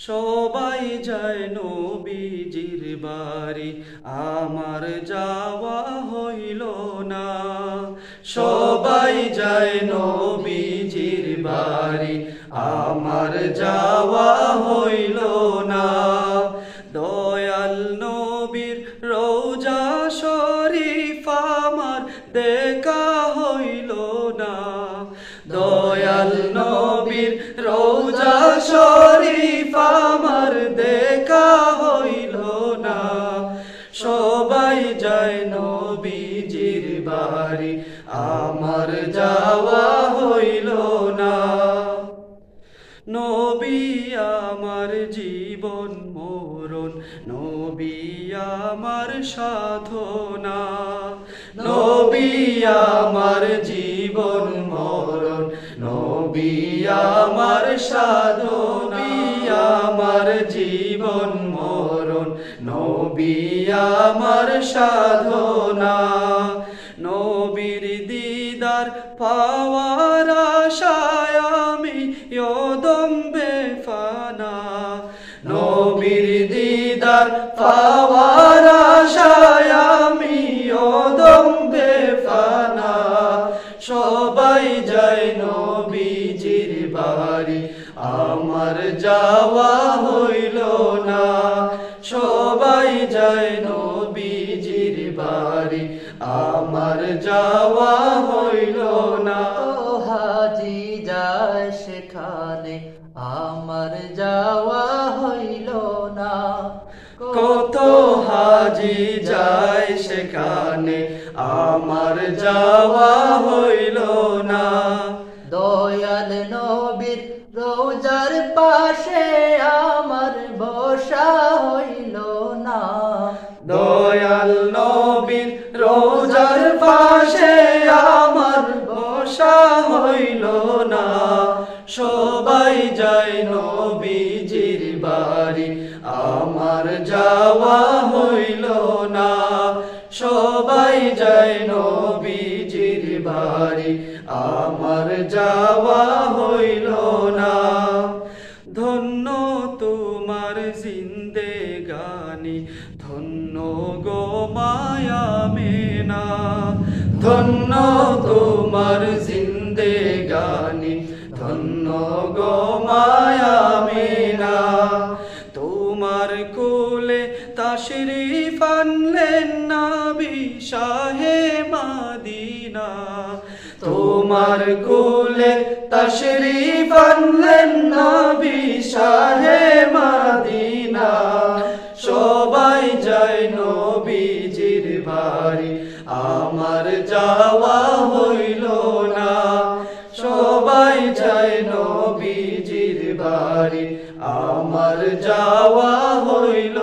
সবাই যায় নবীজির বাড়ি, আমার যাওয়া হইল না। সবাই যায় নবীজির বাড়ি, আমার যাওয়া হইল না। দয়াল নবীর রওজা শরীফ আমার দেখা হইল না। দয়াল নবীর রওজা শরীফ আমার দেখা হইল না। সবাই যায় নবীজির বাড়ি, আমার যাওয়া হইল না। নবী আমার জীবন মরণ, নবী আমার সাধনা। নবী আমার জীবন মরণ, নবী আমার সাধনা। আমার জীবন মরণ, নবী আমার সাধনা। নবীর দিদার পাওয়ার আশায় আমি ইয়দম বেফানা। নবীর দিদার পাওয়ার আশায় আমি ইয়দম বেফানা। সবাই যায় নবীজির বাড়ি, আমার যাওয়া হইল না। সবাই যায় নবীজির বাড়ি, আমার যাওয়া হইল না। হাজি যায় সেখানে, আমার যাওয়া হইল না। কত হাজি যায় সেখানে, আমার যাওয়া হইল না। দয়াল নবীর রওজার পাশে আমার বসা হইল না। দয়াল নবীর রওজার পাশে আমার বসা হইল না। সবাই যায় নবীজির বাড়ি, আমার যাওয়া হইল না। সবাই যায় নবীজির বাড়ি, আমার যাওয়া হইল না। ধন্য তোমার জিন্দেগানি, ধন্য গো মায়া মেনা। ধন্য তোমার জিন্দেগানি, ধন্য গো মায়া মেনা। তোমার কোলে তাশরিফ আনলেন নবী শাহে মদিনা। তোমার কোলে তাশরিফ আনলেন নবী শাহে মদিনা। সবাই যায় নবীজির বাড়ি, আমার যাওয়া হইল না। সবাই যায় নবীজির বাড়ি, আমার যাওয়া হইল